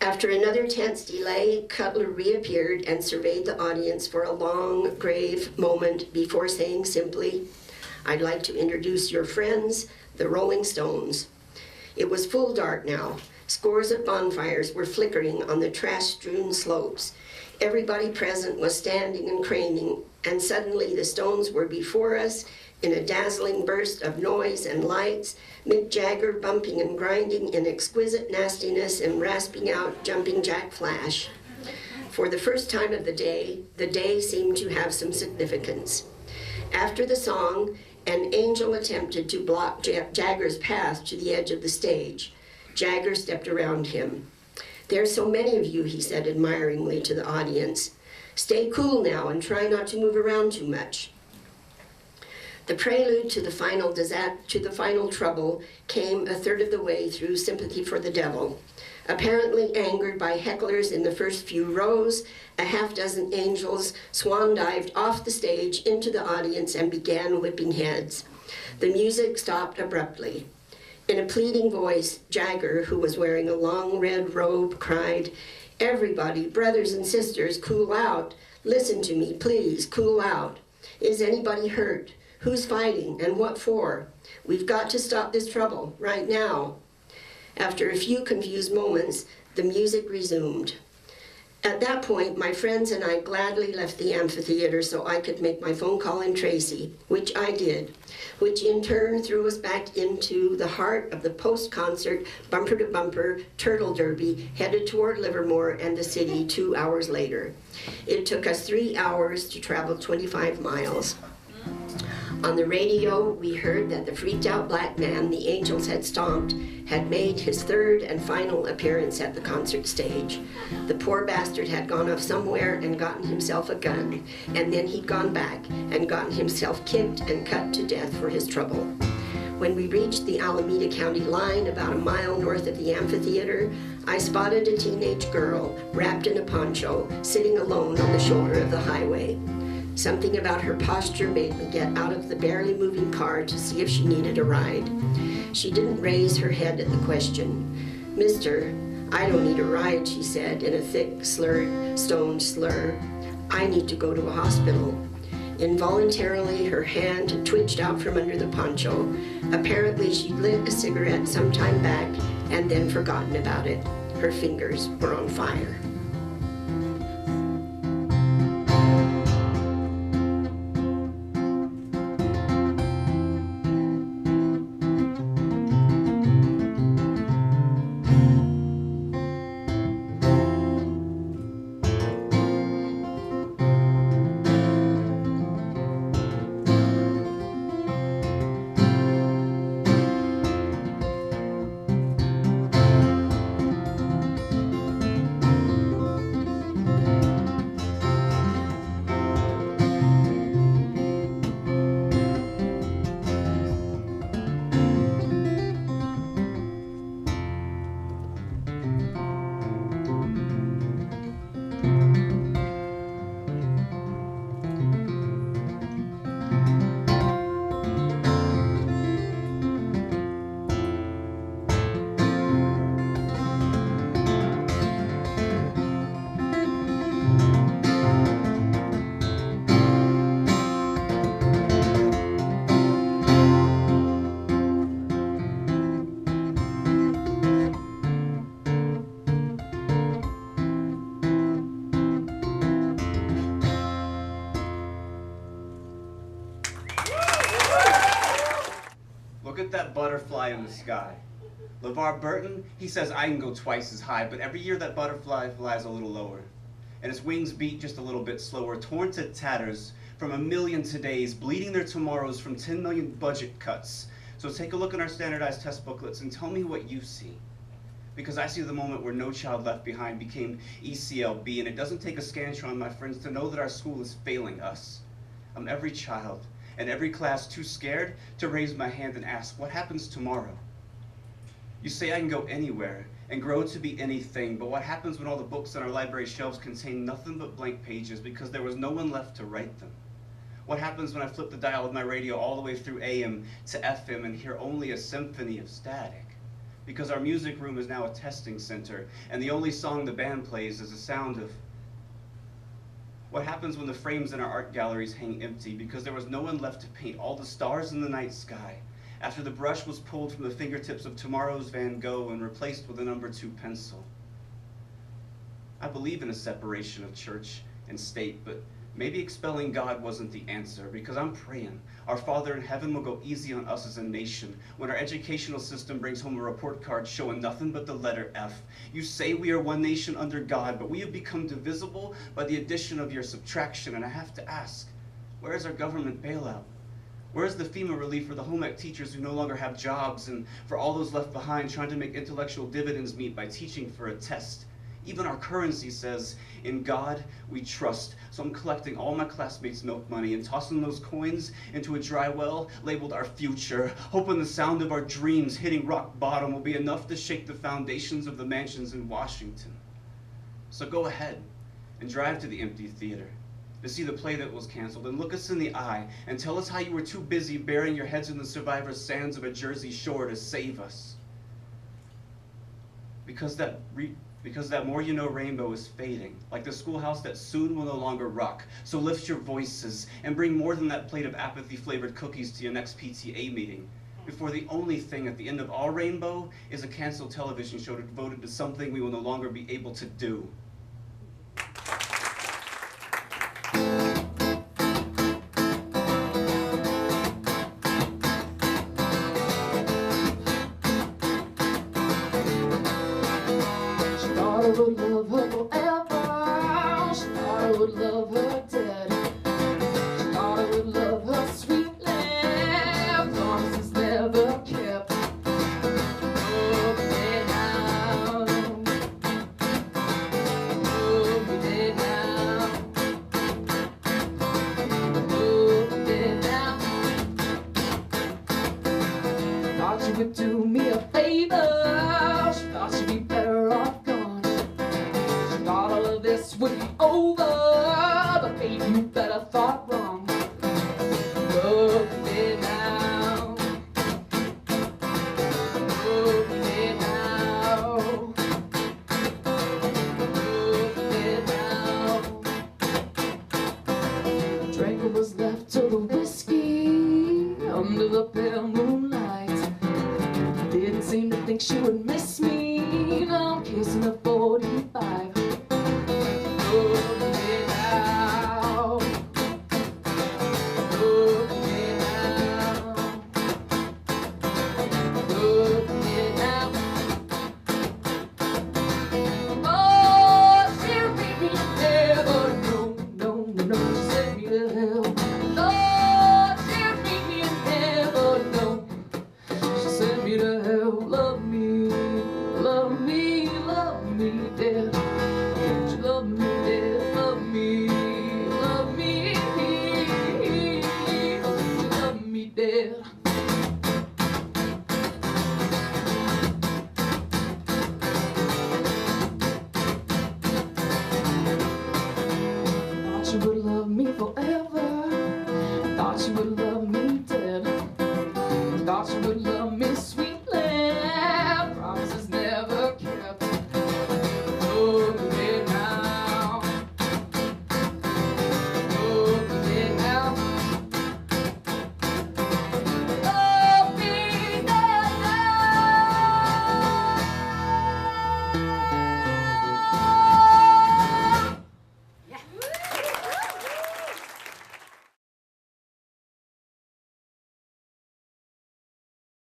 After another tense delay, Cutler reappeared and surveyed the audience for a long, grave moment before saying simply, "I'd like to introduce your friends, the Rolling Stones." It was full dark now. Scores of bonfires were flickering on the trash-strewn slopes. Everybody present was standing and craning, and suddenly the Stones were before us in a dazzling burst of noise and lights, Mick Jagger bumping and grinding in exquisite nastiness and rasping out Jumping Jack Flash. For the first time of the day seemed to have some significance. After the song, an angel attempted to block Jagger's path to the edge of the stage. Jagger stepped around him. "There's so many of you," he said admiringly to the audience. "Stay cool now and try not to move around too much." The prelude to the final trouble came a third of the way through Sympathy for the Devil. Apparently angered by hecklers in the first few rows, a half-dozen angels swan-dived off the stage into the audience and began whipping heads. The music stopped abruptly. In a pleading voice, Jagger, who was wearing a long red robe, cried, "Everybody, brothers and sisters, cool out. Listen to me, please, cool out. Is anybody hurt? Who's fighting and what for? We've got to stop this trouble right now." After a few confused moments, the music resumed. At that point, my friends and I gladly left the amphitheater so I could make my phone call in Tracy, which I did, which in turn threw us back into the heart of the post-concert bumper-to-bumper turtle derby headed toward Livermore and the city 2 hours later. It took us 3 hours to travel 25 miles. On the radio, we heard that the freaked-out black man the Angels had stomped had made his third and final appearance at the concert stage. The poor bastard had gone off somewhere and gotten himself a gun, and then he'd gone back and gotten himself kicked and cut to death for his trouble. When we reached the Alameda County line about a mile north of the amphitheater, I spotted a teenage girl wrapped in a poncho sitting alone on the shoulder of the highway. Something about her posture made me get out of the barely moving car to see if she needed a ride. She didn't raise her head at the question. "Mister, I don't need a ride," she said in a thick, slurred, stone slur. "I need to go to a hospital." Involuntarily, her hand twitched out from under the poncho. Apparently, she'd lit a cigarette some time back and then forgotten about it. Her fingers were on fire. Look at that butterfly in the sky. LeVar Burton, he says I can go twice as high, but every year that butterfly flies a little lower. And its wings beat just a little bit slower, torn to tatters from a million todays, bleeding their tomorrows from 10 million budget cuts. So take a look in our standardized test booklets and tell me what you see. Because I see the moment where No Child Left Behind became ECLB, and it doesn't take a scantron, my friends, to know that our school is failing us. I'm every child and every class too scared to raise my hand and ask, what happens tomorrow? You say I can go anywhere and grow to be anything, but what happens when all the books on our library shelves contain nothing but blank pages because there was no one left to write them? What happens when I flip the dial of my radio all the way through AM to FM and hear only a symphony of static? because our music room is now a testing center, and the only song the band plays is the sound of what happens when the frames in our art galleries hang empty because there was no one left to paint all the stars in the night sky after the brush was pulled from the fingertips of tomorrow's Van Gogh and replaced with a number 2 pencil. I believe in a separation of church and state, but maybe expelling God wasn't the answer, because I'm praying our Father in heaven will go easy on us as a nation when our educational system brings home a report card showing nothing but the letter F. You say we are one nation under God, but we have become divisible by the addition of your subtraction, and I have to ask, where is our government bailout? Where is the FEMA relief for the home ec teachers who no longer have jobs, and for all those left behind trying to make intellectual dividends meet by teaching for a test? Even our currency says, in God we trust. So I'm collecting all my classmates' milk money and tossing those coins into a dry well labeled our future, hoping the sound of our dreams hitting rock bottom will be enough to shake the foundations of the mansions in Washington. So go ahead and drive to the empty theater to see the play that was canceled, and look us in the eye and tell us how you were too busy burying your heads in the survivors' sands of a Jersey shore to save us. Because that more you know rainbow is fading, like the schoolhouse that soon will no longer rock. So lift your voices and bring more than that plate of apathy-flavored cookies to your next PTA meeting, before the only thing at the end of our rainbow is a canceled television show devoted to something we will no longer be able to do. I would love her forever. She thought I would love her dead. She thought I would love her sweetly. Promises never kept. Oh, we did now. Oh, we did now. Oh, we did now. Thought you would do me a favor. She thought she'd be better off. This would be over, but baby, you better thought wrong. Look at it now. Look at it now. Look at it now. Drank what was left of the whiskey under the pale moonlight. Didn't seem to think she would miss me. Now I'm kissing the 45. Love me, love me, love me, dear. Love me, dear. Love me, love me, love me, dear. Thought you would love me forever. Thought you would love